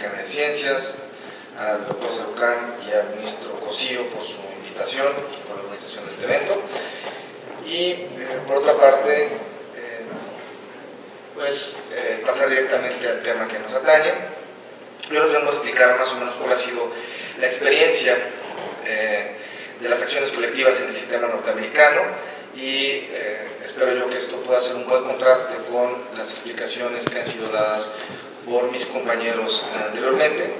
Mexicana de Ciencias, al doctor Sarucán y al ministro Cosío por su invitación y por la organización de este evento. Y por otra parte, pasar directamente al tema que nos atañe. Yo les vengo a explicar más o menos cuál ha sido la experiencia de las acciones colectivas en el sistema norteamericano y espero yo que esto pueda ser un buen contraste con las explicaciones que han sido dadas por mis compañeros anteriormente,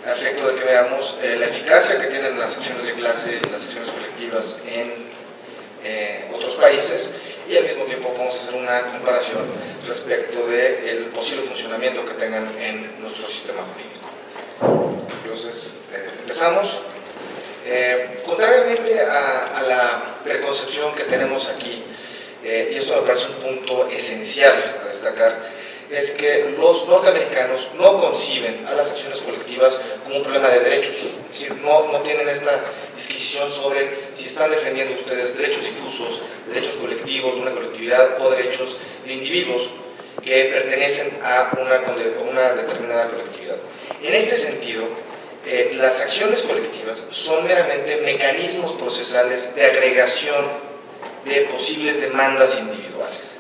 a efecto de que veamos la eficacia que tienen las acciones de clase y las acciones colectivas en otros países, y al mismo tiempo vamos a hacer una comparación respecto del posible funcionamiento que tengan en nuestro sistema jurídico. Entonces, empezamos. Contrariamente a la preconcepción que tenemos aquí, y esto me parece un punto esencial a destacar, es que los norteamericanos no conciben a las acciones colectivas como un problema de derechos, es decir, no tienen esta disquisición sobre si están defendiendo ustedes derechos difusos, derechos colectivos de una colectividad o derechos de individuos que pertenecen a una determinada colectividad. En este sentido, las acciones colectivas son meramente mecanismos procesales de agregación de posibles demandas individuales.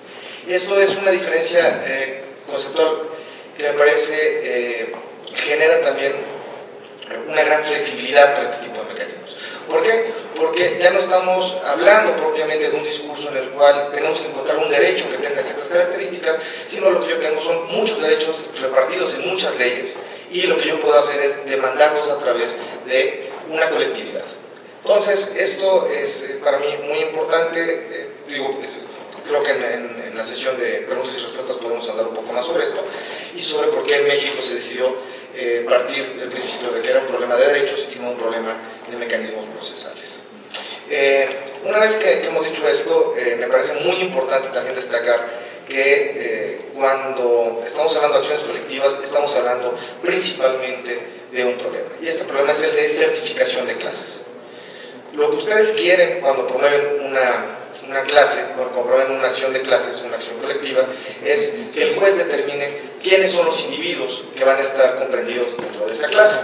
Esto es una diferencia conceptual que me parece genera también una gran flexibilidad para este tipo de mecanismos. ¿Por qué? Porque ya no estamos hablando propiamente de un discurso en el cual tenemos que encontrar un derecho que tenga ciertas características, sino lo que yo tengo son muchos derechos repartidos en muchas leyes, y lo que yo puedo hacer es demandarlos a través de una colectividad. Entonces, esto es para mí muy importante. Creo que en la sesión de preguntas y respuestas podemos hablar un poco más sobre esto y sobre por qué en México se decidió partir del principio de que era un problema de derechos y no un problema de mecanismos procesales. Una vez que hemos dicho esto, me parece muy importante también destacar que cuando estamos hablando de acciones colectivas, estamos hablando principalmente de un problema, y este problema es el de certificación de clases. Lo que ustedes quieren cuando promueven una clase, cuando promueven una acción de clases, una acción colectiva, es que el juez determine quiénes son los individuos que van a estar comprendidos dentro de esa clase.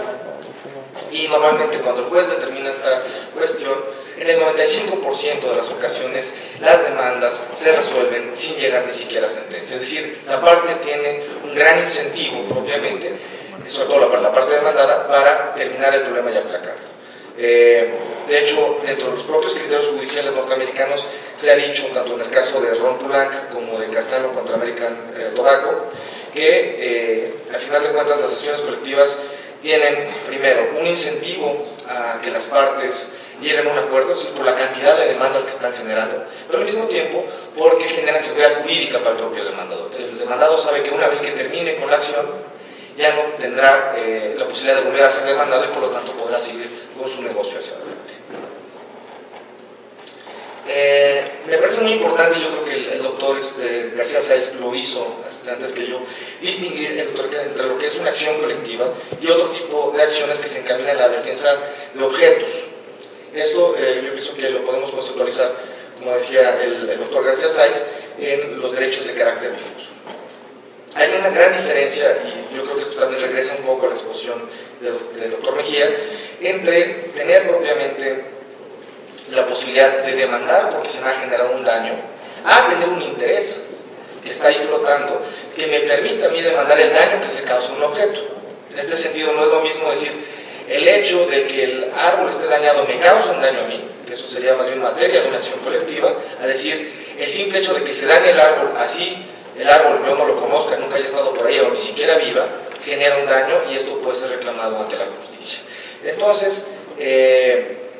Y normalmente cuando el juez determina esta cuestión, en el 95% de las ocasiones las demandas se resuelven sin llegar ni siquiera a sentencia. Es decir, la parte tiene un gran incentivo propiamente, sobre todo la parte demandada, para terminar el problema y aplacarlo. De hecho, dentro de los propios criterios judiciales norteamericanos se ha dicho, tanto en el caso de Ron Poulenc como de Castano contra American Tobacco, que al final de cuentas las acciones colectivas tienen primero un incentivo a que las partes lleguen a un acuerdo, es decir, por la cantidad de demandas que están generando, pero al mismo tiempo porque generan seguridad jurídica para el propio demandador. El demandado sabe que una vez que termine con la acción ya no tendrá la posibilidad de volver a ser demandado y por lo tanto podrá seguir con su negocio hacia adelante. Me parece muy importante, y yo creo que el doctor García Sáez lo hizo antes que yo, distinguir entre lo que es una acción colectiva y otro tipo de acciones que se encaminan a la defensa de objetos. Esto yo pienso que lo podemos conceptualizar, como decía el doctor García Sáez, en los derechos de carácter difuso. Hay una gran diferencia, y yo creo que esto también regresa un poco a la exposición del doctor Mejía, entre tener propiamente la posibilidad de demandar porque se me ha generado un daño, a tener un interés que está ahí flotando, que me permita a mí demandar el daño que se causa a un objeto. En este sentido no es lo mismo decir, el hecho de que el árbol esté dañado me causa un daño a mí, que eso sería más bien materia de una acción colectiva, a decir, el simple hecho de que se dañe el árbol, así el árbol yo no lo conozca, nunca haya estado por ahí o ni siquiera viva, genera un daño y esto puede ser reclamado ante la justicia. Entonces,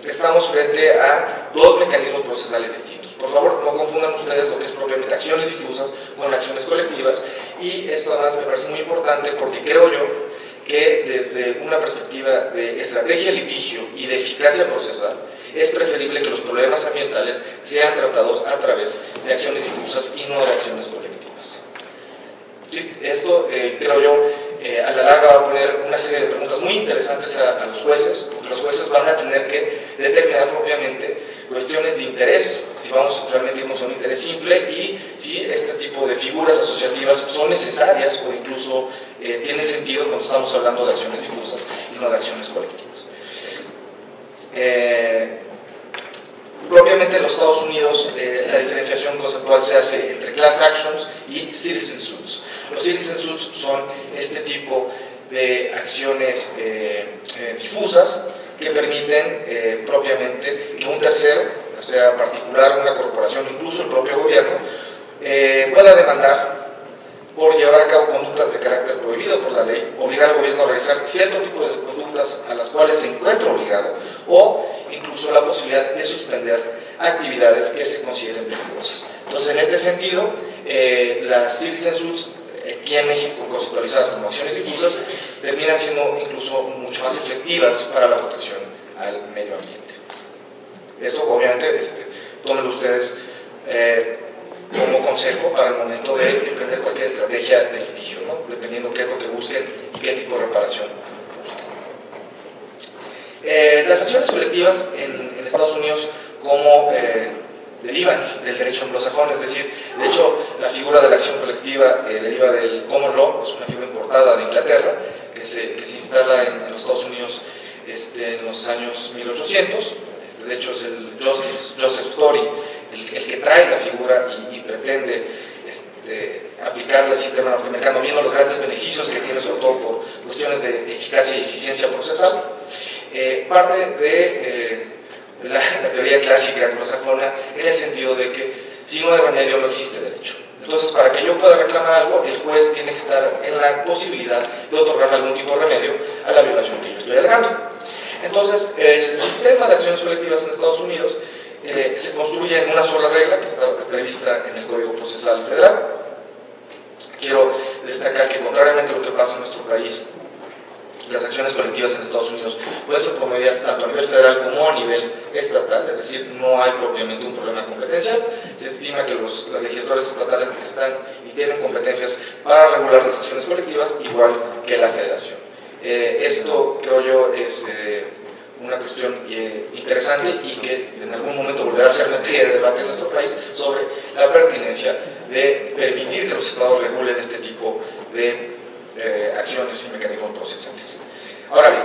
estamos frente a dos mecanismos procesales distintos. Por favor, no confundan ustedes lo que es propiamente acciones difusas con acciones colectivas, y esto además me parece muy importante porque creo yo que desde una perspectiva de estrategia de litigio y de eficacia procesal es preferible que los problemas ambientales sean tratados a través de acciones difusas y no de acciones colectivas. ¿Sí? Esto creo yo a la larga va a poner una serie de preguntas muy interesantes a los jueces, porque los jueces van a tener que determinar propiamente cuestiones de interés, si vamos realmente a irnos a un interés simple y si este tipo de figuras asociativas son necesarias o incluso tiene sentido cuando estamos hablando de acciones difusas y no de acciones colectivas. Propiamente en los Estados Unidos la diferenciación conceptual se hace entre class actions y citizen suits. Los citizen suits son este tipo de acciones difusas que permiten propiamente que un tercero, sea particular, una corporación, incluso el propio gobierno, pueda demandar por llevar a cabo conductas de carácter prohibido por la ley, obligar al gobierno a realizar cierto tipo de conductas a las cuales se encuentra obligado, o incluso la posibilidad de suspender actividades que se consideren peligrosas. Entonces, en este sentido, las citizen suits aquí en México, conceptualizadas como acciones difusas, terminan siendo incluso mucho más efectivas para la protección al medio ambiente. Esto, obviamente, tómenlo ustedes como consejo para el momento de emprender cualquier estrategia de litigio, ¿no? Dependiendo qué es lo que busquen y qué tipo de reparación busquen. Las acciones colectivas en Estados Unidos, como derivan del derecho anglosajón, es decir, de hecho, la figura de la acción colectiva deriva del common law, es una figura importada de Inglaterra, que se instala en los Estados Unidos en los años 1800. De hecho, es el Joseph Story el que trae la figura y pretende aplicarla al sistema norteamericano, viendo los grandes beneficios que tiene, sobre todo por cuestiones de eficacia y eficiencia procesal. Parte de la teoría clásica anglosajona en el sentido de que si no hay remedio no existe derecho. Entonces, para que yo pueda reclamar algo, el juez tiene que estar en la posibilidad de otorgarme algún tipo de remedio a la violación que yo estoy alegando. Entonces, el sistema de acciones colectivas en Estados Unidos se construye en una sola regla que está prevista en el Código Procesal Federal. Quiero destacar que, contrariamente a lo que pasa en nuestro país, las acciones colectivas en Estados Unidos pueden ser promovidas tanto a nivel federal como a nivel estatal, es decir, no hay propiamente un problema competencial. Se estima que los legisladores estatales están y tienen competencias para regular las acciones colectivas, igual que la federación. Esto, creo yo, es una cuestión interesante y que en algún momento volverá a ser materia de debate en nuestro país sobre la pertinencia de permitir que los estados regulen este tipo de acciones y mecanismos procesales. Ahora bien,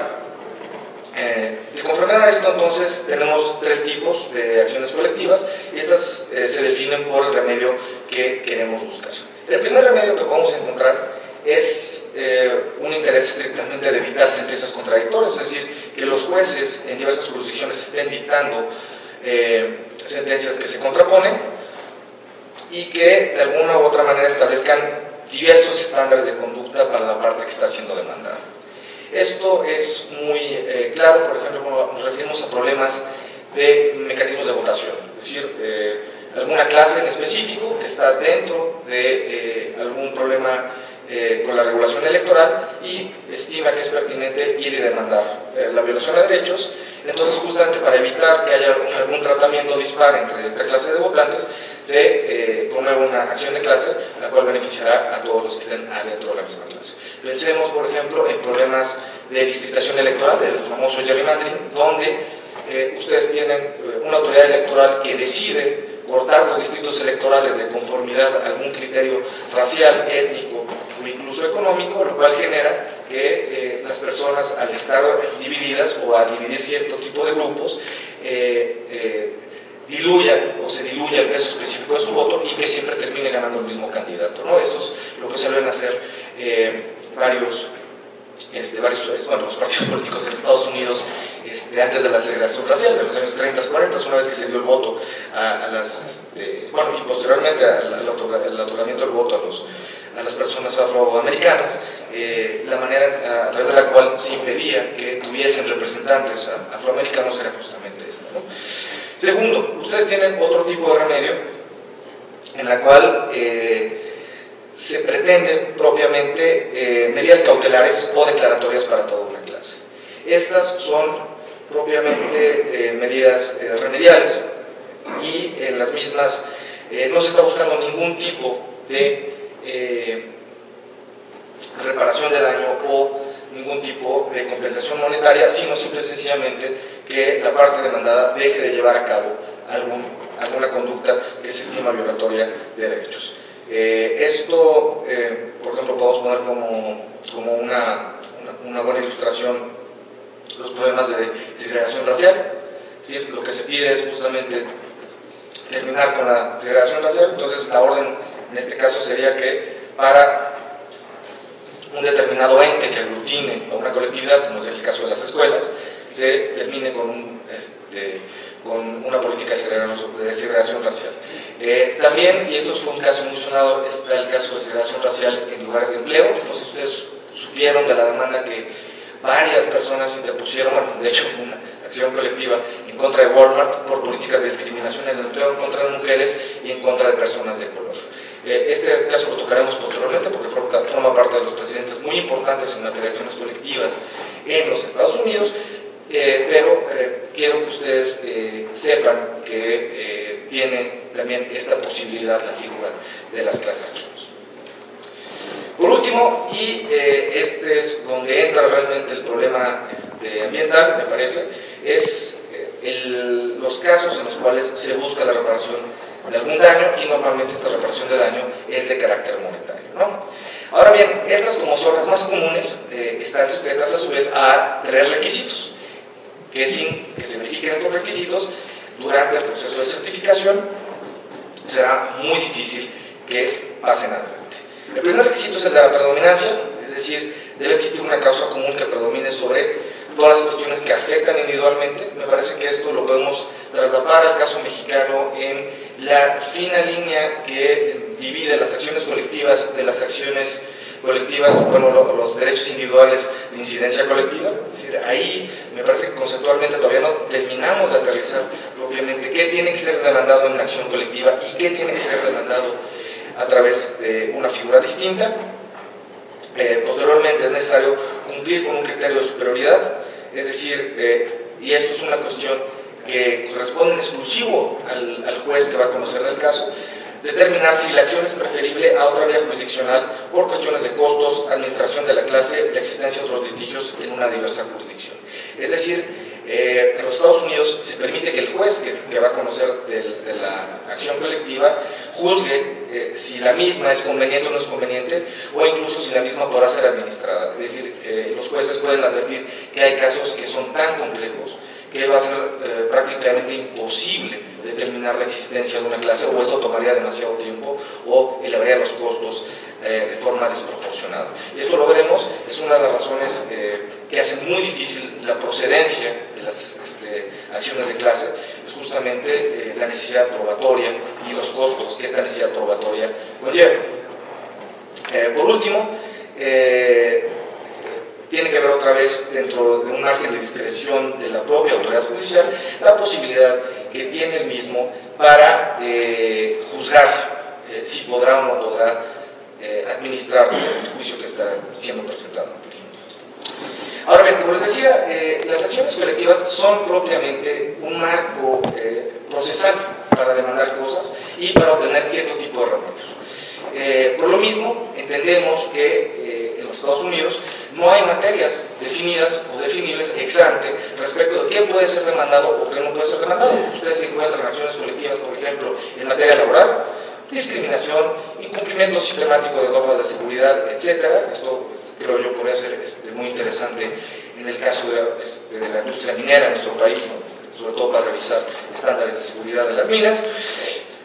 de conformidad a esto, entonces, tenemos tres tipos de acciones colectivas y estas se definen por el remedio que queremos buscar. El primer remedio que podemos encontrar es un interés estrictamente de evitar sentencias contradictorias, es decir, que los jueces en diversas jurisdicciones estén dictando sentencias que se contraponen y que de alguna u otra manera establezcan diversos estándares de conducta para la parte que está siendo demandada. Esto es muy claro, por ejemplo, cuando nos referimos a problemas de mecanismos de votación, es decir, alguna clase en específico que está dentro de algún problema con la regulación electoral y estima que es pertinente ir y demandar la violación de derechos. Entonces, justamente para evitar que haya algún tratamiento dispar entre esta clase de votantes, se promueve una acción de clase, la cual beneficiará a todos los que estén adentro de la misma clase. Pensemos, por ejemplo, en problemas de distritación electoral, el famoso gerrymandering, donde ustedes tienen una autoridad electoral que decide cortar los distritos electorales de conformidad a algún criterio racial, étnico o incluso económico, lo cual genera que las personas, al estar divididas o a dividir cierto tipo de grupos, diluyan o se diluya el peso específico de su voto y que siempre termine ganando el mismo candidato, ¿no? Esto es lo que se suelen hacer los partidos políticos en Estados Unidos antes de la segregación racial, de los años 30, 40, una vez que se dio el voto y posteriormente al otorgamiento del voto a las personas afroamericanas, la manera a través de la cual se impedía que tuviesen representantes afroamericanos era justamente esta, ¿no? Segundo, ustedes tienen otro tipo de remedio en la cual se pretenden propiamente medidas cautelares o declaratorias para toda una clase. Estas son propiamente medidas remediales y en las mismas no se está buscando ningún tipo de reparación de daño o ningún tipo de compensación monetaria, sino simple y sencillamente que la parte demandada deje de llevar a cabo alguna conducta que se estima violatoria de derechos. Esto, por ejemplo, podemos poner como una buena ilustración los problemas de segregación racial. ¿Sí? Lo que se pide es justamente terminar con la segregación racial. Entonces la orden en este caso sería que para un determinado ente que aglutine a una colectividad, como es el caso de las escuelas, se termine con una política de segregación racial. También, y esto fue un caso muy sonado, está el caso de segregación racial en lugares de empleo. No sé si ustedes supieron de la demanda que varias personas interpusieron, bueno, de hecho una acción colectiva en contra de Walmart por políticas de discriminación en el empleo en contra de mujeres y en contra de personas de color. Este caso lo tocaremos posteriormente porque forma parte de los precedentes muy importantes en materia de acciones colectivas en los Estados Unidos, pero quiero que ustedes sepan que tiene también esta posibilidad la figura de las class actions. Por último, y este es donde entra realmente el problema ambiental, me parece, es los casos en los cuales se busca la reparación de algún daño, y normalmente esta reparación de daño es de carácter monetario, ¿no? Ahora bien, estas, como son las más comunes, están sujetas a su vez a 3 requisitos, que sin que se verifiquen estos requisitos durante el proceso de certificación será muy difícil que pasen adelante. El primer requisito es el de la predominancia, es decir, debe existir una causa común que predomine sobre todas las cuestiones que afectan individualmente. Me parece que esto lo podemos traslapar al caso mexicano en la fina línea que divide las acciones colectivas de las acciones colectivas, bueno, los derechos individuales de incidencia colectiva. Es decir, ahí me parece que conceptualmente todavía no terminamos de aterrizar propiamente qué tiene que ser demandado en una acción colectiva y qué tiene que ser demandado a través de una figura distinta. Posteriormente es necesario cumplir con un criterio de superioridad, es decir, y esto es una cuestión que corresponde en exclusivo al juez que va a conocer del caso, determinar si la acción es preferible a otra vía jurisdiccional por cuestiones de costos, administración de la clase, la existencia de otros litigios en una diversa jurisdicción. Es decir, en los Estados Unidos se permite que el juez que va a conocer de la acción colectiva juzgue si la misma es conveniente o no es conveniente, o incluso si la misma podrá ser administrada. Es decir, los jueces pueden advertir que hay casos que son tan complejos que va a ser prácticamente imposible determinar la existencia de una clase, o esto tomaría demasiado tiempo o elevaría los costos de forma desproporcionada. Y esto lo veremos, es una de las razones que hace muy difícil la procedencia de las acciones de clase, es justamente la necesidad probatoria y los costos que esta necesidad probatoria conlleva. Por último, tiene que haber otra vez, dentro de un margen de discreción de la propia autoridad judicial, la posibilidad que tiene el mismo para juzgar si podrá o no podrá administrar el juicio que está siendo presentado. Ahora bien, como les decía, las acciones colectivas son propiamente un marco procesal para demandar cosas y para obtener cierto tipo de remedios. Por lo mismo, entendemos que en los Estados Unidos no hay materias definidas o definibles ex ante respecto de qué puede ser demandado o qué no puede ser demandado. Ustedes se encuentran acciones colectivas, por ejemplo, en materia laboral, discriminación, incumplimiento sistemático de normas de seguridad, etc. Esto creo yo podría ser muy interesante en el caso de la industria minera en nuestro país, ¿no? Sobre todo para revisar estándares de seguridad de las minas.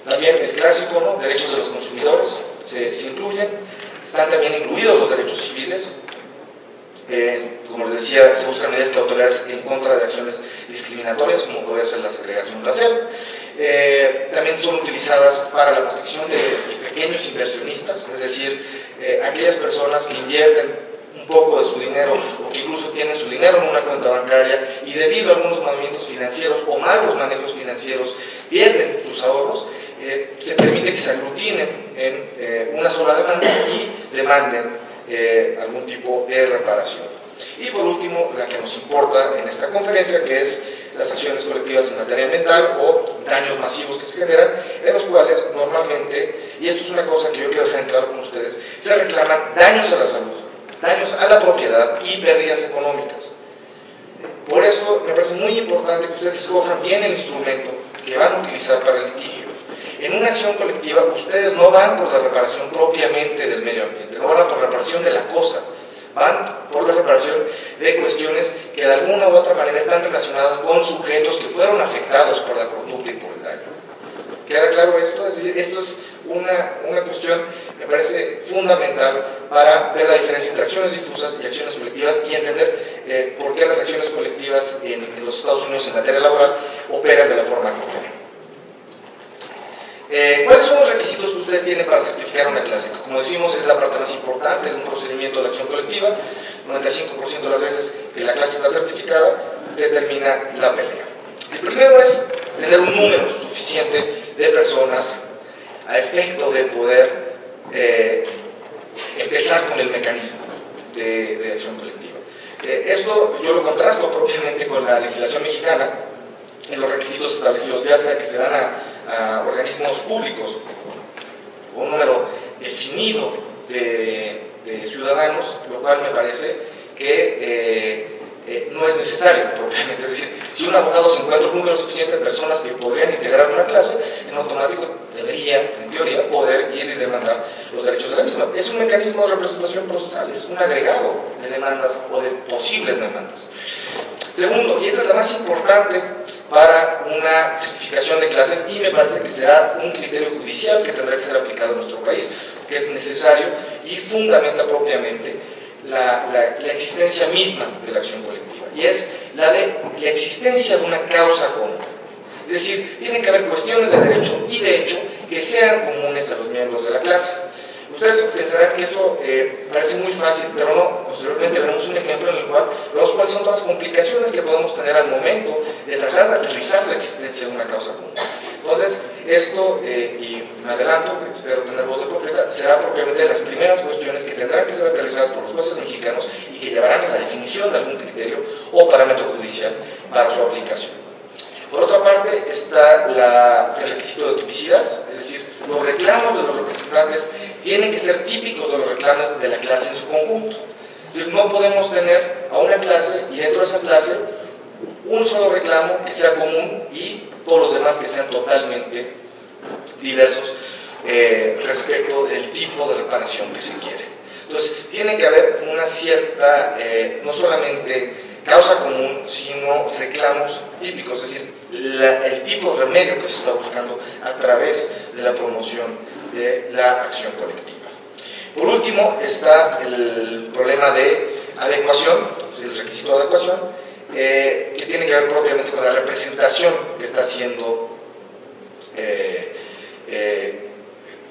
También el clásico, ¿no? Derechos de los consumidores se incluyen. Están también incluidos los derechos civiles. Como les decía, se buscan medidas cautelares en contra de acciones discriminatorias, como podría ser la segregación racial. También son utilizadas para la protección de pequeños inversionistas, es decir, aquellas personas que invierten un poco de su dinero o que incluso tienen su dinero en una cuenta bancaria y debido a algunos movimientos financieros o malos manejos financieros pierden sus ahorros. Se permite que se aglutinen en una sola demanda y demanden algún tipo de reparación. Y por último, la que nos importa en esta conferencia, que es las acciones colectivas en materia ambiental o daños masivos que se generan, en los cuales normalmente, y esto es una cosa que yo quiero dejar en claro con ustedes, se reclaman daños a la salud, daños a la propiedad y pérdidas económicas. Por esto me parece muy importante que ustedes escojan bien el instrumento que van a utilizar para el litigio. En una acción colectiva, ustedes no van por la reparación propiamente del medio ambiente, no van por la reparación de la cosa, van por la reparación de cuestiones que de alguna u otra manera están relacionadas con sujetos que fueron afectados por la conducta y por el daño. ¿Queda claro esto? Es decir, esto es una cuestión, me parece fundamental para ver la diferencia entre acciones difusas y acciones colectivas y entender por qué las acciones colectivas en los Estados Unidos en materia laboral operan de la forma que operan. ¿Cuáles son los requisitos que ustedes tienen para certificar una clase? Como decimos, es la parte más importante de un procedimiento de acción colectiva. 95% de las veces que la clase está certificada, se termina la pelea. El primero es tener un número suficiente de personas a efecto de poder empezar con el mecanismo de acción colectiva. Esto yo lo contrasto propiamente con la legislación mexicana en los requisitos establecidos, ya sea que se dan a organismos públicos o un número definido de ciudadanos, lo cual me parece que no es necesario propiamente. Es decir, si un abogado se encuentra un número suficiente de personas que podrían integrar una clase, en automático debería, en teoría, poder ir y demandar los derechos de la misma. Es un mecanismo de representación procesal, es un agregado de demandas o de posibles demandas. Segundo, y esta es la más importante para una certificación de clases, y me parece que será un criterio judicial que tendrá que ser aplicado en nuestro país, que es necesario y fundamenta propiamente la existencia misma de la acción colectiva, y es la existencia de una causa común. Es decir, tienen que haber cuestiones de derecho y de hecho que sean comunes a los miembros de la clase. Ustedes pensarán que esto parece muy fácil, pero no. Posteriormente veremos un ejemplo en el cual vemos cuáles son todas las complicaciones que podemos tener al momento de tratar de aterrizar la existencia de una causa común. Entonces, esto, y me adelanto, espero tener voz de profeta, será propiamente de las primeras cuestiones que tendrán que ser aterrizadas por los jueces mexicanos y que llevarán a la definición de algún criterio o parámetro judicial para su aplicación. Por otra parte está el requisito de tipicidad, es decir, los reclamos de los representantes tienen que ser típicos de los reclamos de la clase en su conjunto. Es decir, no podemos tener a una clase y dentro de esa clase un solo reclamo que sea común y todos los demás que sean totalmente diversos respecto del tipo de reparación que se quiere. Entonces, tiene que haber una cierta, no solamente causa común, sino reclamos típicos, es decir, el tipo de remedio que se está buscando a través de la promoción de la acción colectiva. Por último está el problema de adecuación, el requisito de adecuación, que tiene que ver propiamente con la representación que está haciendo,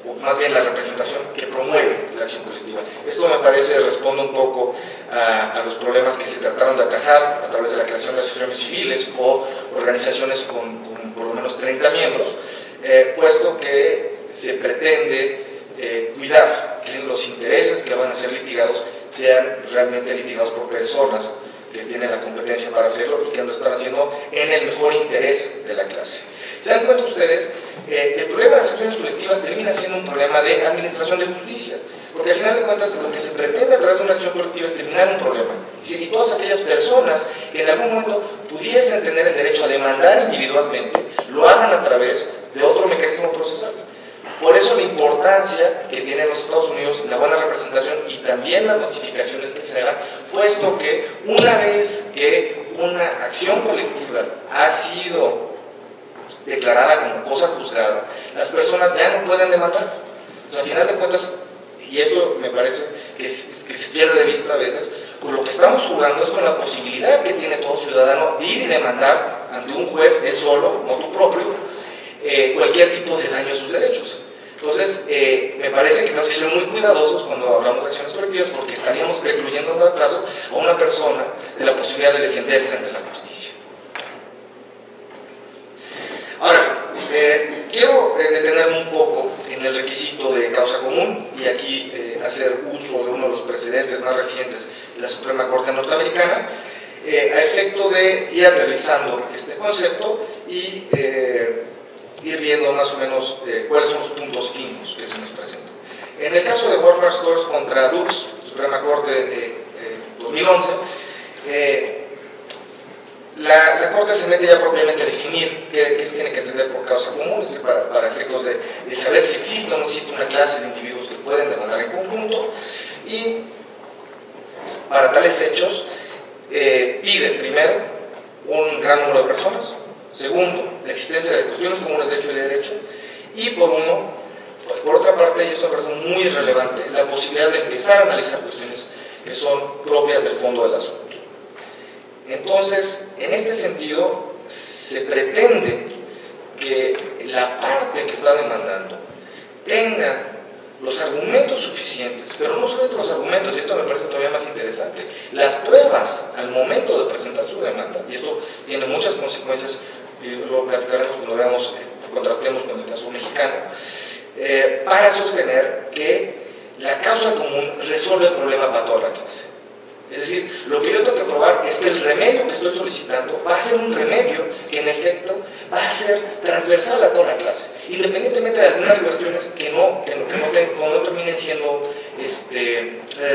o más bien la representación que promueve la acción colectiva. Esto me parece responde un poco a los problemas que se trataron de atajar a través de la creación de asociaciones civiles o organizaciones con por lo menos 30 miembros, puesto que se pretende cuidar que los intereses que van a ser litigados sean realmente litigados por personas que tienen la competencia para hacerlo y que lo están haciendo en el mejor interés de la clase. ¿Se dan cuenta ustedes? El problema de las acciones colectivas termina siendo un problema de administración de justicia, porque al final de cuentas lo que se pretende a través de una acción colectiva es terminar un problema. Y todas aquellas personas que en algún momento pudiesen tener el derecho a demandar individualmente, lo hagan a través de otro mecanismo procesal. Por eso la importancia que tienen los Estados Unidos, la buena representación y también las notificaciones que se hagan, puesto que una vez que una acción colectiva ha sido declarada como cosa juzgada, las personas ya no pueden demandar. O sea, al final de cuentas, y esto me parece que se pierde de vista a veces, con lo que estamos jugando es con la posibilidad que tiene todo ciudadano de ir y demandar ante un juez, él solo, motu propio, cualquier tipo de daño a sus derechos. Entonces, me parece que tenemos que ser muy cuidadosos cuando hablamos de acciones colectivas, porque estaríamos precluyendo en dado caso a una persona de la posibilidad de defenderse ante la justicia. Ahora, quiero detenerme un poco en el requisito de causa común y aquí hacer uso de uno de los precedentes más recientes de la Suprema Corte norteamericana a efecto de ir aterrizando este concepto y ir viendo más o menos cuáles son los puntos finos que se nos presentan. En el caso de Walmart Stores contra Dukes, Suprema Corte de 2011, la Corte se mete ya propiamente a definir qué se tiene que entender por causa común, es decir, para efectos de saber si existe o no existe una clase de individuos que pueden demandar en conjunto, y para tales hechos pide primero un gran número de personas, segundo, la existencia de cuestiones comunes de hecho y de derecho, y por otra parte, y esto me parece muy relevante, la posibilidad de empezar a analizar cuestiones que son propias del fondo del asunto. Entonces, en este sentido, se pretende que la parte que está demandando tenga los argumentos suficientes, pero no solamente los argumentos, y esto me parece todavía más interesante, las pruebas al momento de presentar su demanda, y esto tiene muchas consecuencias, y lo platicaremos cuando veamos, contrastemos con el caso mexicano, para sostener que la causa común resuelve el problema para toda la clase. Es decir, lo que yo tengo que probar es que el remedio que estoy solicitando va a ser un remedio que en efecto va a ser transversal a toda la clase, independientemente de algunas cuestiones que no terminen siendo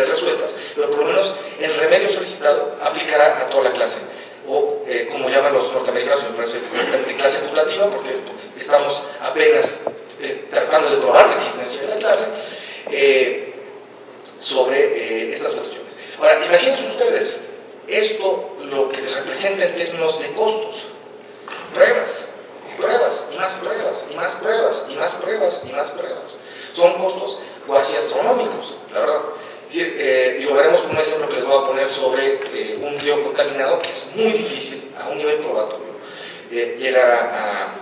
resueltas, pero por lo menos el remedio solicitado aplicará a toda la clase, o como llaman los norteamericanos, me parece, de clase putativa, porque pues, estamos apenas tratando de probar la existencia de la clase sobre estas cuestiones. Ahora, imagínense ustedes, esto lo que representa en términos de costos, pruebas, y pruebas, y más pruebas, y más pruebas, y más pruebas, y más pruebas. Son costos cuasi astronómicos, la verdad. Es decir, y lo veremos con un ejemplo que les voy a poner sobre un río contaminado, que es muy difícil, a un nivel probatorio, llegar a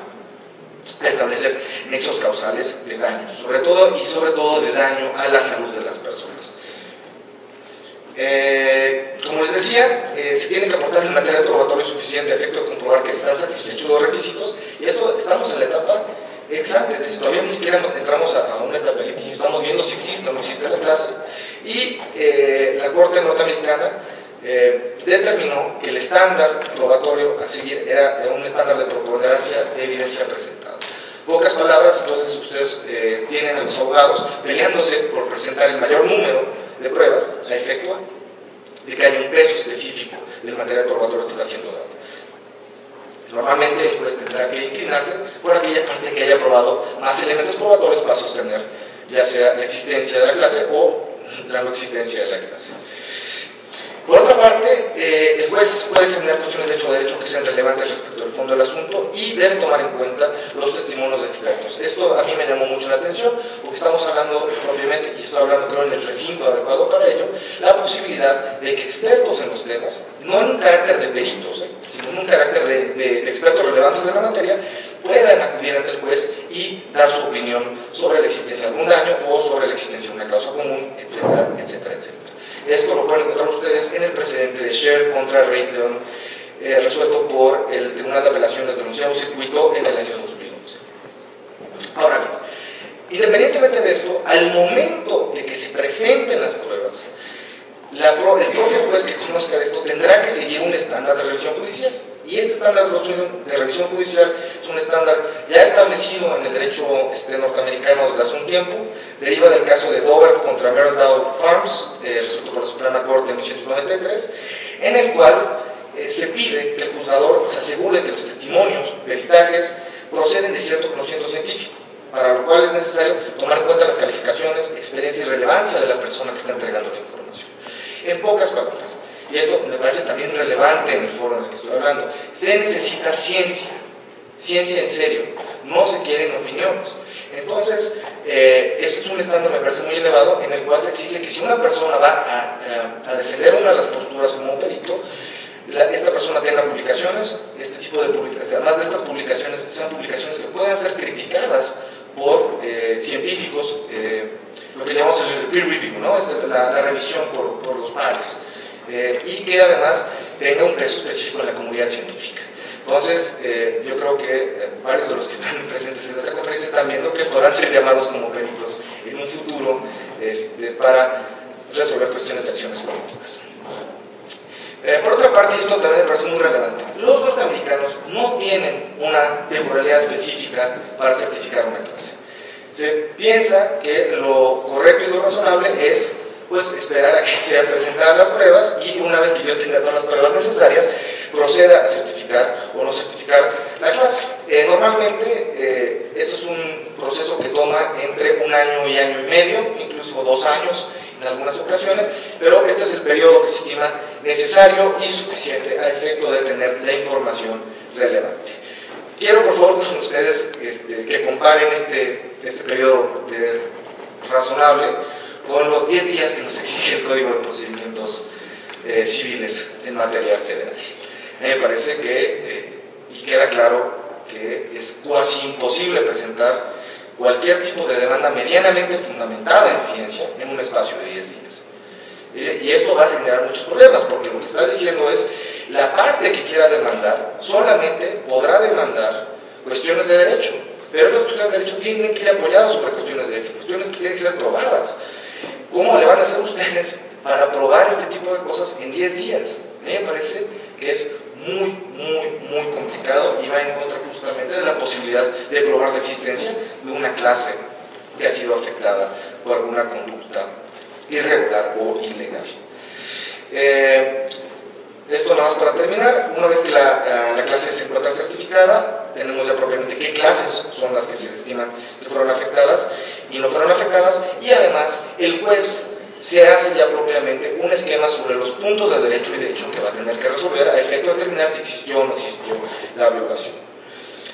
establecer nexos causales de daño, sobre todo de daño a la salud de las personas. Como les decía, se tiene que aportar el material probatorio suficiente a efecto de comprobar que están satisfechos los requisitos, y esto estamos en la etapa ex ante, es decir, todavía ni siquiera entramos a una etapa de litigio, estamos viendo si existe o no existe la clase, y la Corte norteamericana determinó que el estándar probatorio a seguir era un estándar de preponderancia de evidencia presentada. Pocas palabras, entonces ustedes tienen a los abogados peleándose por presentar el mayor número de pruebas a efecto de que haya un peso específico del material probatorio que está siendo dado. Normalmente el juez tendrá que inclinarse por aquella parte que haya probado más elementos probatorios para sostener ya sea la existencia de la clase o la no existencia de la clase. Por otra parte, el juez puede examinar cuestiones de hecho o derecho que sean relevantes respecto al fondo del asunto y debe tomar en cuenta los testimonios de expertos. Esto a mí me llamó mucho la atención porque estamos hablando propiamente, y estoy hablando creo en el recinto adecuado para ello, la posibilidad de que expertos en los temas, no en un carácter de peritos, sino en un carácter de expertos relevantes de la materia, puedan acudir ante el juez y dar su opinión sobre la existencia de algún daño o sobre la existencia de una causa común, etcétera, etcétera, etcétera. Esto lo pueden encontrar ustedes en el precedente de Sher contra Raytheon, resuelto por el Tribunal de Apelaciones del Onceavo Circuito en el año 2011. Ahora bien, independientemente de esto, al momento de que se presenten las pruebas, el propio juez que conozca de esto tendrá que seguir un estándar de revisión judicial. Y este estándar de revisión judicial es un estándar ya establecido en el derecho norteamericano desde hace un tiempo, deriva del caso de Dover contra Merrill Dow Farms, resuelto por la Suprema Corte en 1993, en el cual se pide que el juzgador se asegure que los testimonios, peritajes, proceden de cierto conocimiento científico, para lo cual es necesario tomar en cuenta las calificaciones, experiencia y relevancia de la persona que está entregando la información. En pocas palabras, y esto me parece también relevante en el foro en el que estoy hablando, se necesita ciencia, ciencia en serio, no se quieren opiniones. Entonces, eso es un estándar, me parece muy elevado, en el cual se exige que si una persona va a defender una de las posturas como un perito, esta persona tenga publicaciones, este tipo de publicaciones, además de estas publicaciones, sean publicaciones que puedan ser criticadas por científicos, lo que llamamos el peer review, ¿no? La revisión por los pares, y que además tenga un peso específico en la comunidad científica. Entonces, yo creo que varios de los que están presentes en esta conferencia están viendo que podrán ser llamados como peritos en un futuro para resolver cuestiones de acciones políticas. Por otra parte, y esto también me parece muy relevante, los norteamericanos no tienen una temporalidad específica para certificar una clase. Se piensa que lo correcto y lo razonable es pues esperar a que sean presentadas las pruebas y una vez que yo tenga todas las pruebas necesarias, proceda a certificar certificar o no certificar la clase. Normalmente esto es un proceso que toma entre 1 año y año y medio, incluso 2 años en algunas ocasiones, pero este es el periodo que se estima necesario y suficiente a efecto de tener la información relevante. Quiero por favor con ustedes que comparen este periodo razonable con los 10 días que nos exige el Código de Procedimientos Civiles en materia federal. Me parece que, y queda claro que es casi imposible presentar cualquier tipo de demanda medianamente fundamentada en ciencia en un espacio de 10 días. Y esto va a generar muchos problemas, porque lo que está diciendo es la parte que quiera demandar solamente podrá demandar cuestiones de derecho, pero estas cuestiones de derecho tienen que ir apoyadas sobre cuestiones de derecho, cuestiones que tienen que ser probadas. ¿Cómo le van a hacer ustedes para probar este tipo de cosas en 10 días? Me parece que es muy complicado y va en contra justamente de la posibilidad de probar la existencia de una clase que ha sido afectada por alguna conducta irregular o ilegal. Esto nada más para terminar. Una vez que la clase se encuentra certificada, tenemos ya propiamente qué clases son las que se estiman que fueron afectadas y no fueron afectadas, y además el juez se hace ya propiamente un esquema sobre los puntos de derecho y derecho que va a tener que resolver a efecto de determinar si existió o no existió la violación.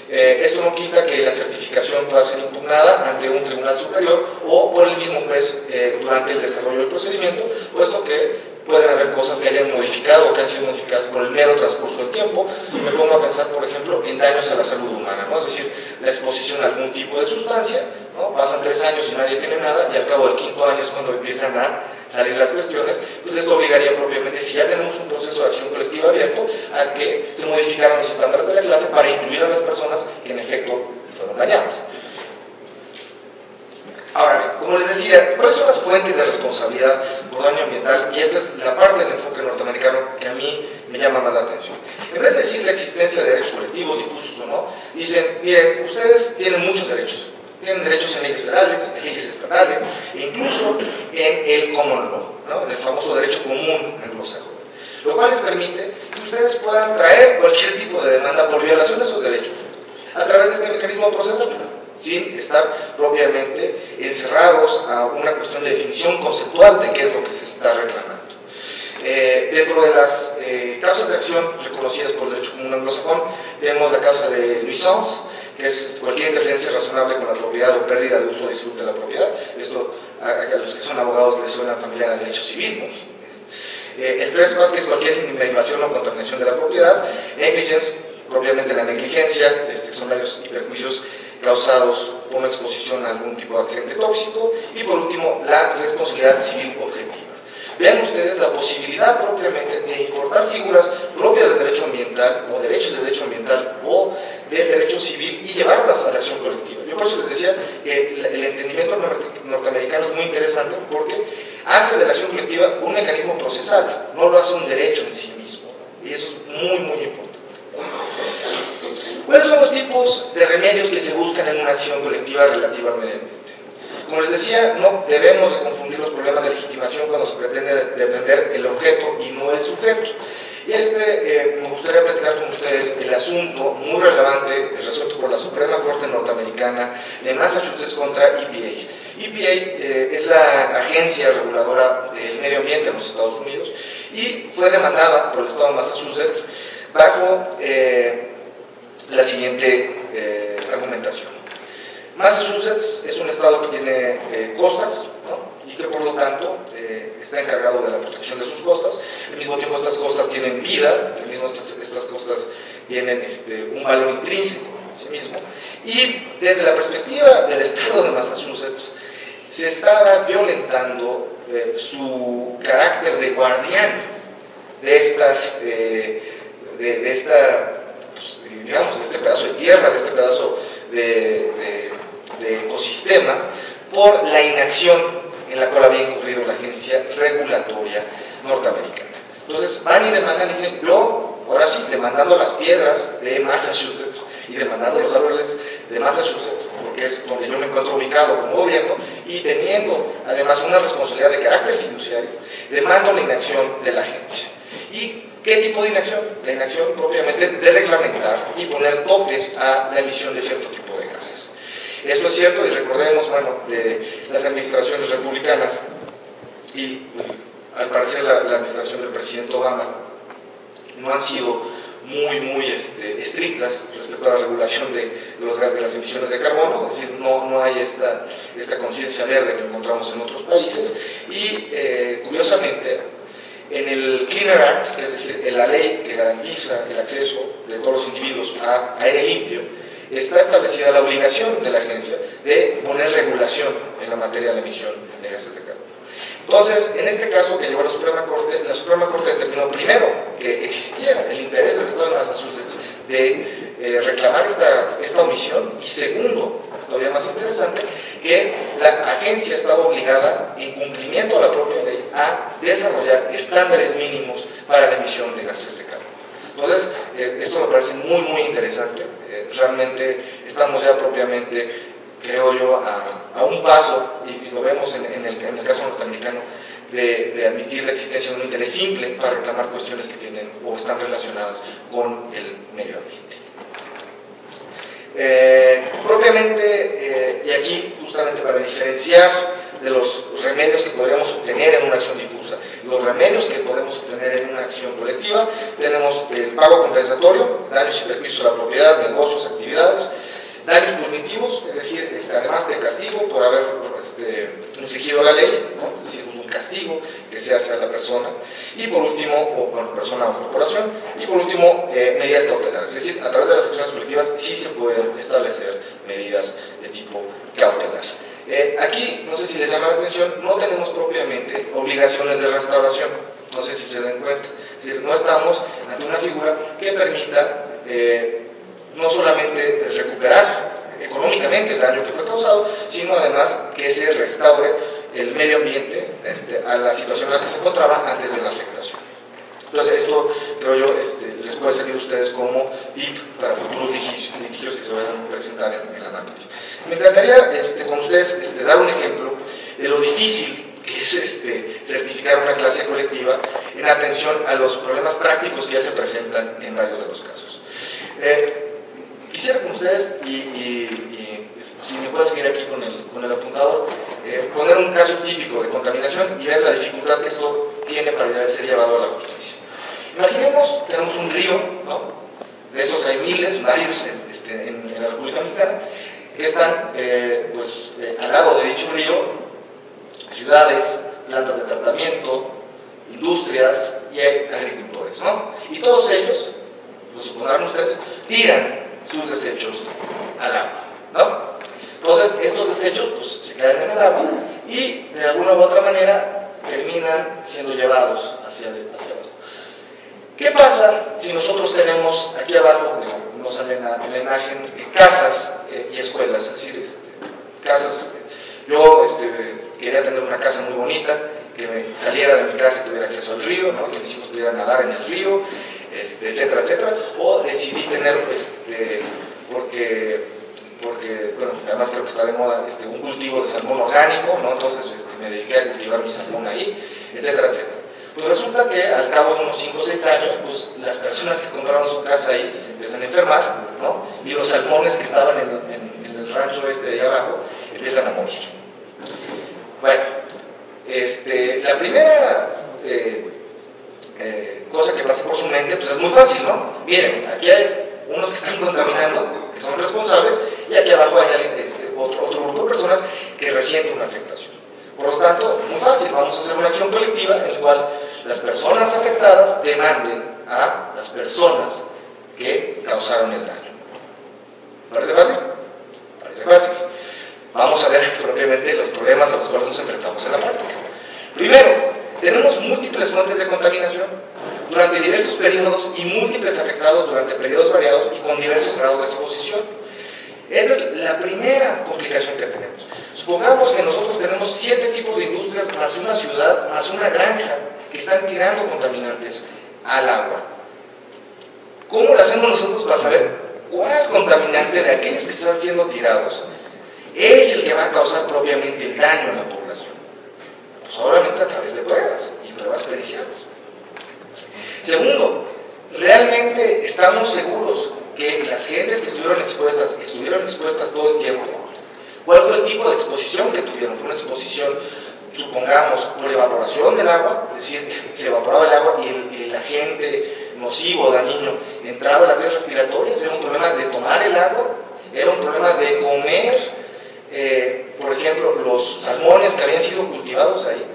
Esto no quita que la certificación pueda ser impugnada ante un tribunal superior o por el mismo juez durante el desarrollo del procedimiento, puesto que pueden haber cosas que hayan modificado o que han sido modificadas por el mero transcurso del tiempo. Me pongo a pensar, por ejemplo, en daños a la salud humana, ¿no? Es decir, la exposición a algún tipo de sustancia, ¿no? Pasan 3 años y nadie tiene nada, y al cabo del 5º año es cuando empiezan a salir las cuestiones. Pues esto obligaría propiamente, si ya tenemos un proceso de acción colectiva abierto, a que se modificaran los estándares de la clase para incluir a las personas que en efecto fueron dañadas. Ahora bien, como les decía, ¿cuáles son las fuentes de responsabilidad por daño ambiental? Y esta es la parte del enfoque norteamericano que a mí me llama más la atención. En vez de decir la existencia de derechos colectivos, difusos o no, dicen, miren, ustedes tienen muchos derechos. Tienen derechos en leyes federales, en leyes estatales, e incluso en el common law, ¿no? En el famoso derecho común anglosajón. Lo cual les permite que ustedes puedan traer cualquier tipo de demanda por violación de esos derechos a través de este mecanismo procesal, sin estar propiamente encerrados a una cuestión de definición conceptual de qué es lo que se está reclamando. Dentro de las causas de acción reconocidas por el derecho común anglosajón, tenemos la causa de nuisance, que es cualquier interferencia razonable con la propiedad o pérdida de uso o disfrute de la propiedad. Esto a los que son abogados les suena familiar al derecho civil, ¿no? El trespass, que es cualquier invasión o contaminación de la propiedad. Negligence, propiamente la negligencia, son daños y perjuicios causados por una exposición a algún tipo de agente tóxico. Y por último, la responsabilidad civil objetiva. Vean ustedes la posibilidad propiamente de importar figuras propias del derecho ambiental o derechos del derecho ambiental o del derecho civil y llevarlas a la acción colectiva. Yo por eso les decía que el entendimiento norteamericano es muy interesante porque hace de la acción colectiva un mecanismo procesal, no lo hace un derecho en sí mismo, y eso es muy importante. ¿Cuáles son los tipos de remedios que se buscan en una acción colectiva relativa al medio ambiente? Como les decía, no debemos de confundir los problemas de legitimación cuando se pretende defender el objeto y no el sujeto. Y me gustaría platicar con ustedes el asunto muy relevante resuelto por la Suprema Corte Norteamericana de Massachusetts contra EPA. EPA es la agencia reguladora del medio ambiente en los Estados Unidos y fue demandada por el estado de Massachusetts bajo la siguiente argumentación. Massachusetts es un estado que tiene costas, ¿no? Y que por lo tanto está encargado de la protección de sus costas. Al mismo tiempo estas costas tienen vida, al mismo tiempo estas costas tienen un valor intrínseco en sí mismo. Y desde la perspectiva del estado de Massachusetts se estaba violentando su carácter de guardián de digamos, de este pedazo de tierra, de este pedazo de ecosistema, por la inacción en la cual había incurrido la agencia regulatoria norteamericana. Entonces van y demandan y dicen, yo, ahora sí, demandando las piedras de Massachusetts y demandando los árboles de Massachusetts, porque es donde yo me encuentro ubicado como gobierno, y teniendo además una responsabilidad de carácter fiduciario, demando la inacción de la agencia. ¿Y qué tipo de inacción? La inacción propiamente de reglamentar y poner topes a la emisión de cierto tipo de gases. Esto es cierto, y recordemos, bueno, de las administraciones republicanas y al parecer la administración del presidente Obama no han sido muy estrictas respecto a la regulación de las emisiones de carbono, es decir, no hay esta conciencia verde que encontramos en otros países, y curiosamente en el Clean Air Act, es decir, en la ley que garantiza el acceso de todos los individuos a aire limpio, está establecida la obligación de la agencia de poner regulación en la materia de la emisión de gases de carbono. Entonces, en este caso que llegó a la Suprema Corte determinó primero que existía el interés del Estado de Massachusetts de reclamar esta omisión, y segundo, todavía más interesante, que la agencia estaba obligada, en cumplimiento a la propia ley, a desarrollar estándares mínimos para la emisión de gases de carbono. Entonces, esto me parece muy interesante. Realmente estamos ya propiamente, creo yo, a un paso, y lo vemos en el caso norteamericano, de admitir la existencia de un interés simple para reclamar cuestiones que tienen o están relacionadas con el medio ambiente. Propiamente, y aquí justamente para diferenciar de los remedios que podríamos obtener en una acción difusa, los remedios que podemos obtener en una acción colectiva, tenemos el pago compensatorio, daños y perjuicios a la propiedad, negocios, actividades, daños punitivos, es decir, además de castigo por haber infringido la ley, ¿no? Es decir, un castigo que se hace a la persona, y por último, persona o corporación, y por último, medidas cautelares, es decir, a través de las acciones colectivas sí se pueden establecer medidas de tipo cautelar. Aquí, no sé si les llama la atención, no tenemos propiamente obligaciones de restauración, no sé si se den cuenta, es decir, no estamos ante una figura que permita no solamente recuperar económicamente el daño que fue causado, sino además que se restaure el medio ambiente a la situación en la que se encontraba antes de la afectación. Entonces, esto creo yo les puede servir a ustedes como tip para futuros litigios que se vayan a presentar en la materia. Me encantaría con ustedes dar un ejemplo de lo difícil que es certificar una clase colectiva en atención a los problemas prácticos que ya se presentan en varios de los casos. Quisiera con ustedes, y si me puedo seguir aquí con el apuntador, poner un caso típico de contaminación y ver la dificultad que esto tiene para ser llevado a la justicia. Imaginemos, tenemos un río, ¿no? De esos hay miles, varios en la República Mexicana, que están al lado de dicho río, ciudades, plantas de tratamiento, industrias y hay agricultores, ¿no? Y todos ellos, lo supondrán ustedes, tiran sus desechos al agua, ¿no? Entonces, estos desechos se caen en el agua y de alguna u otra manera terminan siendo llevados hacia abajo. ¿Qué pasa si nosotros tenemos aquí abajo, no sale en la imagen, casas y escuelas? Es decir, casas. Yo quería tener una casa muy bonita, que me saliera de mi casa y tuviera acceso al río, ¿no? Que mis hijos pudieran nadar en el río, etcétera, etcétera. O decidí tener, porque bueno, además creo que está de moda, un cultivo de salmón orgánico, ¿no? Entonces me dediqué a cultivar mi salmón ahí, etcétera, etcétera. Pues resulta que al cabo de unos 5 o 6 años, pues las personas que compraron su casa ahí se empiezan a enfermar, ¿no? Y los salmones que estaban en el rancho de ahí abajo empiezan a morir. Bueno, la primera cosa que pasa por su mente, pues es muy fácil, ¿no? Miren, aquí hay unos que están contaminando, que son responsables, y aquí abajo hay otro grupo de personas que resienten una afectación. Por lo tanto, muy fácil, vamos a hacer una acción colectiva en la cual las personas afectadas demanden a las personas que causaron el daño. ¿Parece fácil? Parece fácil. Vamos a ver propiamente los problemas a los cuales nos enfrentamos en la práctica. Primero, tenemos múltiples fuentes de contaminación durante diversos periodos y múltiples afectados durante periodos variados y con diversos grados de exposición. Esta es la primera complicación que tenemos. Supongamos que nosotros tenemos 7 tipos de industrias, más una ciudad, más una granja, que están tirando contaminantes al agua. ¿Cómo lo hacemos nosotros para saber cuál contaminante de aquellos que están siendo tirados es el que va a causar propiamente el daño en la población? Pues obviamente a través de pruebas y pruebas periciales. Segundo, ¿realmente estamos seguros que las gentes que estuvieron expuestas todo el tiempo, cuál fue el tipo de exposición que tuvieron? Fue una exposición, supongamos, por evaporación del agua, es decir, se evaporaba el agua y el agente nocivo, dañino, entraba a las vías respiratorias. Era un problema de tomar el agua, era un problema de comer, por ejemplo, los salmones que habían sido cultivados ahí.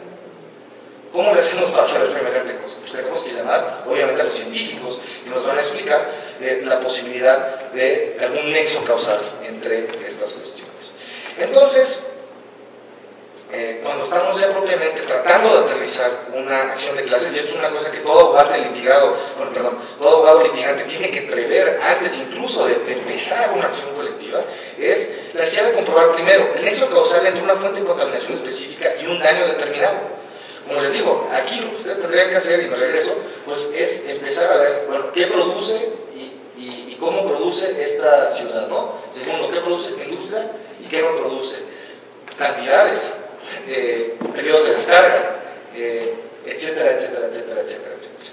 ¿Cómo le hacemos pasar esa semejante cosa? Pues tenemos que llamar, obviamente, a los científicos que nos van a explicar la posibilidad de algún nexo causal entre estas cuestiones. Entonces, cuando estamos ya propiamente tratando de aterrizar una acción de clases, y esto es una cosa que todo abogado litigante tiene que prever antes incluso de empezar una acción colectiva, es la necesidad de comprobar primero el nexo causal entre una fuente de contaminación específica y un daño determinado. Como les digo, aquí lo que ustedes tendrían que hacer, y me regreso, pues es empezar a ver, bueno, qué produce y cómo produce esta ciudad, ¿no? Segundo, qué produce esta industria y qué no produce. Cantidades, periodos de descarga, etcétera, etcétera, etcétera, etcétera, etcétera.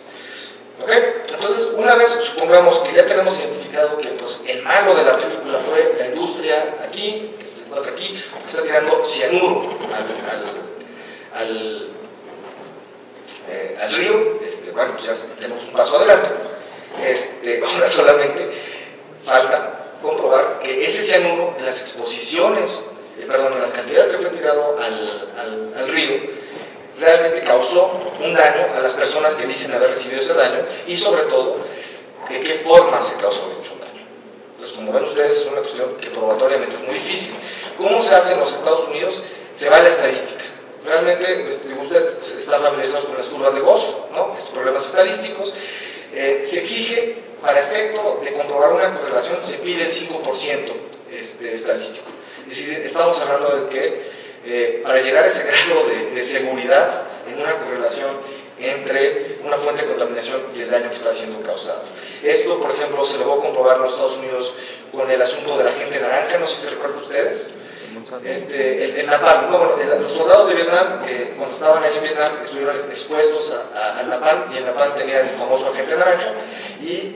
¿Ok? Entonces, una vez supongamos que ya tenemos identificado que pues, el malo de la película fue la industria aquí, que se encuentra aquí, que está tirando cianuro al río, bueno, pues ya tenemos un paso adelante. Ahora solamente falta comprobar que ese cianuro en las exposiciones, en las cantidades que fue tirado al río, realmente causó un daño a las personas que dicen haber recibido ese daño y sobre todo, de qué forma se causó dicho daño. Entonces, como ven ustedes, es una cuestión que probatoriamente es muy difícil. ¿Cómo se hace en los Estados Unidos? Se va a la estadística. Realmente, ustedes están familiarizados con las curvas de Gauss, ¿no? Estos problemas estadísticos. Se exige, para efecto de comprobar una correlación, se pide el 5% estadístico. Es decir, estamos hablando de que para llegar a ese grado de seguridad en una correlación entre una fuente de contaminación y el daño que está siendo causado. Esto, por ejemplo, se logró comprobar en los Estados Unidos con el asunto de la gente naranja, no sé si se recuerdan ustedes. El napalm, los soldados de Vietnam, cuando estaban ahí en Vietnam, estuvieron expuestos al napalm, y el napalm tenía el famoso agente naranja, y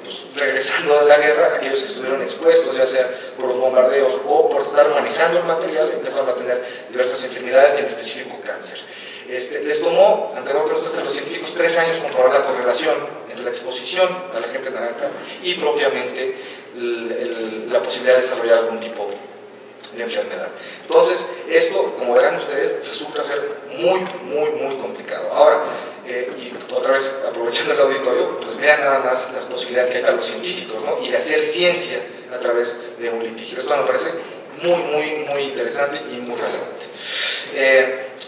pues, regresando de la guerra, aquellos que estuvieron expuestos, ya sea por los bombardeos o por estar manejando el material, empezaron a tener diversas enfermedades y en específico cáncer. Les tomó, aunque no creo que ustedes los científicos, 3 años comprobar la correlación entre la exposición al agente naranja y propiamente la posibilidad de desarrollar algún tipo de enfermedad. Entonces, esto, como verán ustedes, resulta ser muy, muy, muy complicado. Ahora, y otra vez aprovechando el auditorio, pues vean nada más las posibilidades que hay para los científicos, ¿no? Y de hacer ciencia a través de un litigio. Esto me parece muy, muy, muy interesante y muy relevante.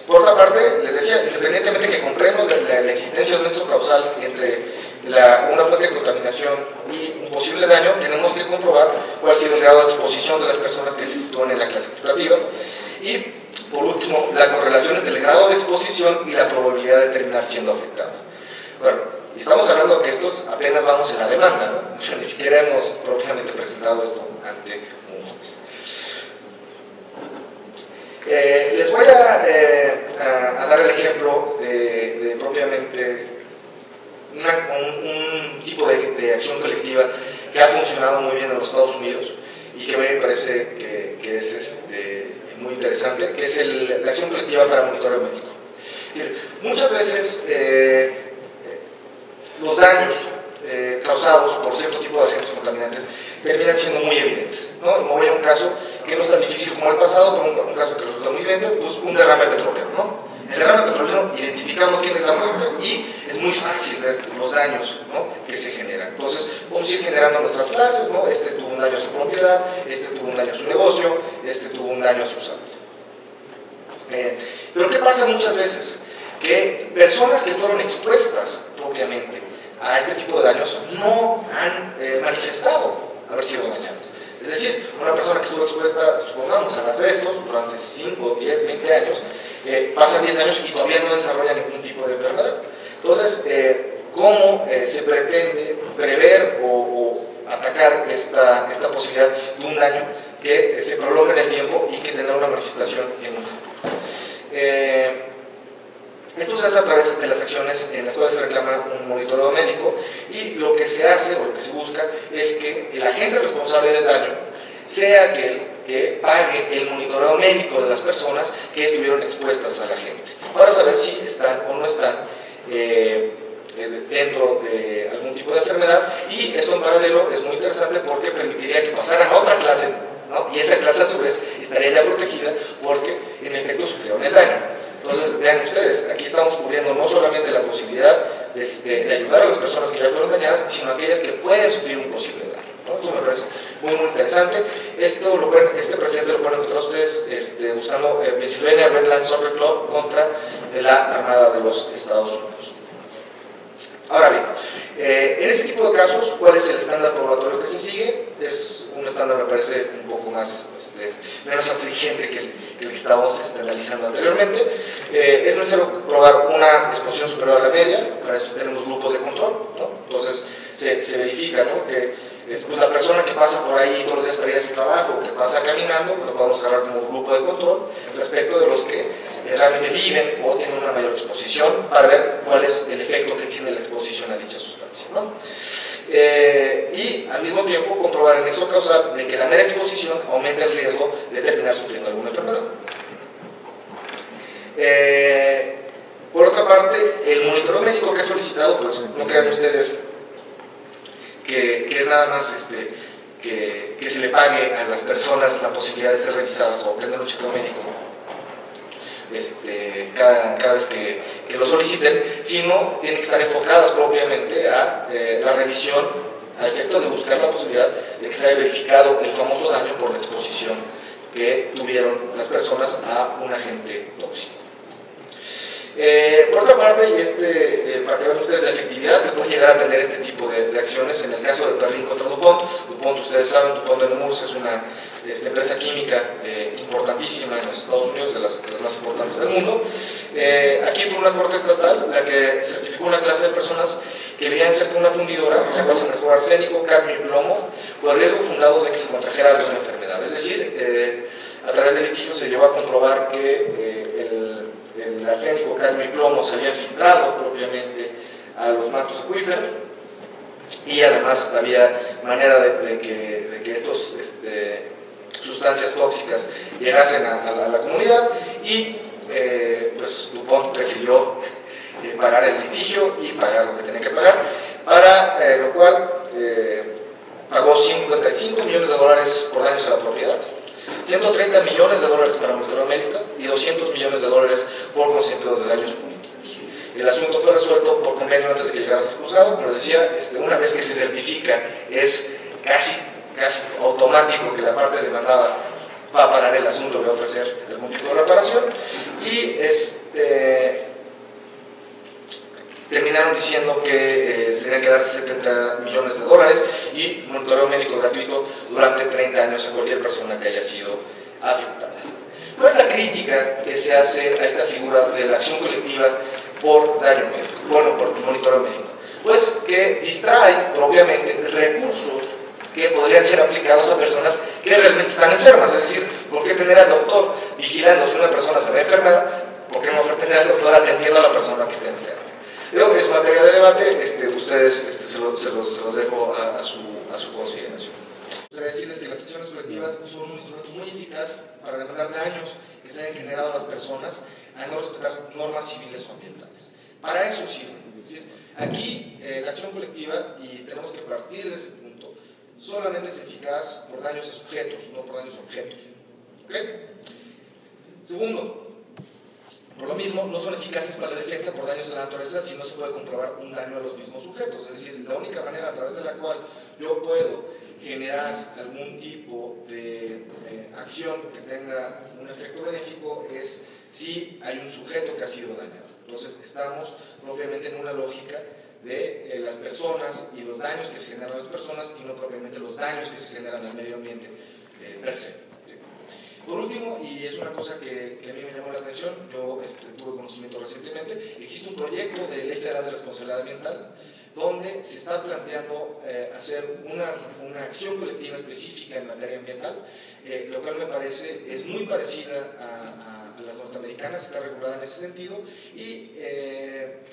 Por otra parte, les decía, independientemente que compremos la existencia de un nexo causal entre una fuente de contaminación y un posible daño, tenemos que comprobar cuál ha sido el grado de exposición de las personas que se sitúan en la clase explotativa. Y, por último, la correlación entre el grado de exposición y la probabilidad de terminar siendo afectado. Bueno, estamos hablando de que estos apenas vamos en la demanda, ¿no? O sea, ni siquiera hemos propiamente presentado esto ante un juez. Les voy a dar el ejemplo de propiamente un tipo de acción colectiva que ha funcionado muy bien en los Estados Unidos y que a mí me parece que es muy interesante, que es la acción colectiva para monitoreo médico. Muchas veces los daños causados por cierto tipo de agentes contaminantes terminan siendo muy evidentes, ¿no? Me voy a un caso que no es tan difícil como el pasado, pero un caso que resulta muy evidente, pues un derrame petrolero, ¿no? En el derrame petrolero identificamos quién es la fuente y es muy fácil ver los daños, ¿no?, que se generan. Entonces, vamos a ir generando nuestras clases, ¿no? Este tuvo un daño a su propiedad, este tuvo un daño a su negocio, este tuvo un daño a su salud. Pero ¿qué pasa muchas veces? Que personas que fueron expuestas propiamente a este tipo de daños no han manifestado haber sido dañadas. Es decir, una persona que estuvo expuesta, supongamos, al asbestos durante 5, 10, 20 años, pasan 10 años y todavía no desarrolla ningún tipo de enfermedad. Entonces, ¿cómo se pretende prever o atacar esta posibilidad de un daño que se prolongue en el tiempo y que tendrá una manifestación en un futuro? Esto se hace a través de las acciones en las cuales se reclama un monitoreo médico, y lo que se hace o lo que se busca es que el agente responsable del daño sea aquel que pague el monitoreo médico de las personas que estuvieron expuestas al agente, para saber si están o no están dentro de algún tipo de enfermedad. Y esto en paralelo es muy interesante porque permitiría que pasaran a otra clase, ¿no? Y esa clase a su vez estaría ya protegida porque en efecto sufrieron el daño. Entonces vean ustedes, aquí estamos cubriendo no solamente la posibilidad de ayudar a las personas que ya fueron dañadas, sino aquellas que pueden sufrir un posible daño, ¿no? Esto me parece muy interesante. Este precedente lo pueden encontrar ustedes buscando Pennsylvania Redlands Soccer Club contra la Armada de los Estados Unidos. Ahora bien, en este tipo de casos, ¿cuál es el estándar probatorio que se sigue? Es un estándar, me parece, un poco más menos astringente que el que estábamos analizando anteriormente. Es necesario probar una exposición superior a la media. Para esto tenemos grupos de control, ¿no? Entonces se verifica, ¿no?, que pues la persona que pasa por ahí todos los días para ir a su trabajo, que pasa caminando, lo podemos agarrar como grupo de control respecto de los que realmente viven o tienen una mayor exposición, para ver cuál es el efecto que tiene la exposición a dicha sustancia, ¿no? Y al mismo tiempo comprobar el nexo causal de que la mera exposición aumenta el riesgo de terminar sufriendo alguna enfermedad. Por otra parte, el monitoreo médico que es solicitado, pues no crean ustedes que es nada más que se le pague a las personas la posibilidad de ser revisadas o tener un chequeo médico cada vez que lo soliciten, sino tienen que estar enfocadas propiamente a la revisión a efecto de buscar la posibilidad de que se haya verificado el famoso daño por la exposición que tuvieron las personas a un agente tóxico. Por otra parte, para que vean ustedes la efectividad que puede llegar a tener este tipo de acciones, en el caso de Perlin contra DuPont, DuPont, ustedes saben, DuPont de Nemours es una empresa química importantísima en los Estados Unidos, de las más importantes del mundo. Aquí fue una corte estatal la que certificó una clase de personas que vivían cerca de una fundidora en la cual se manejó arsénico, cadmio y plomo por el riesgo fundado de que se contrajera alguna enfermedad. Es decir, a través del litigio se llegó a comprobar que el arsénico, cadmio y plomo se había filtrado propiamente a los mantos acuíferos, y además había manera de que estos sustancias tóxicas llegasen a la comunidad, y pues DuPont prefirió parar el litigio y pagar lo que tenía que pagar, para lo cual pagó $55 millones por daños a la propiedad, $130 millones para monitoreo médico y $200 millones por consentimiento de daños políticos. El asunto fue resuelto por convenio antes de que llegara a ser juzgado. Como les decía, una vez que se certifica, es casi automático que la parte demandada va a parar el asunto de ofrecer algún tipo de reparación, y terminaron diciendo que se tenían que dar $70 millones y monitoreo médico gratuito durante 30 años a cualquier persona que haya sido afectada. ¿Cuál es la crítica que se hace a esta figura de la acción colectiva por daño médico, por monitoreo médico? Pues que distrae propiamente recursos que podrían ser aplicados a personas que realmente están enfermas. Es decir, ¿por qué tener al doctor vigilando si una persona se va a enfermar? ¿Por qué mejor tener al doctor atendiendo a la persona que está enferma? Creo que es materia de debate, ustedes se los dejo a su consideración. Quiero decirles que las acciones colectivas son un instrumento muy eficaz para demandar daños que se hayan generado a las personas a no respetar normas civiles o ambientales. Para eso sirve. Es decir, aquí la acción colectiva, y tenemos que partir de ese punto, solamente es eficaz por daños a sujetos, no por daños a objetos. ¿Okay? Segundo, por lo mismo, no son eficaces para la defensa por daños a la naturaleza si no se puede comprobar un daño a los mismos sujetos. Es decir, la única manera a través de la cual yo puedo generar algún tipo de acción que tenga un efecto benéfico es si hay un sujeto que ha sido dañado. Entonces, estamos propiamente en una lógica de las personas y los daños que se generan a las personas, y no propiamente los daños que se generan al medio ambiente per se. Por último, y es una cosa que a mí me llamó la atención, yo tuve conocimiento recientemente, existe un proyecto de Ley Federal de Responsabilidad Ambiental donde se está planteando hacer una acción colectiva específica en materia ambiental, lo cual me parece es muy parecida a las norteamericanas, está regulada en ese sentido, y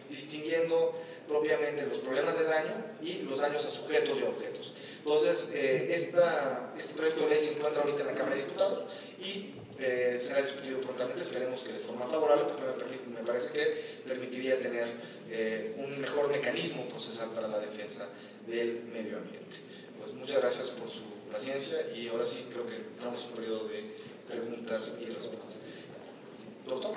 distinguiendo propiamente los problemas de daño y los daños a sujetos y objetos. Entonces, este proyecto de ley se encuentra ahorita en la Cámara de Diputados y será discutido prontamente, esperemos que de forma favorable, porque me parece que permitiría tener un mejor mecanismo procesal para la defensa del medio ambiente. Pues muchas gracias por su paciencia y ahora sí creo que entramos en un periodo de preguntas y respuestas. Doctor.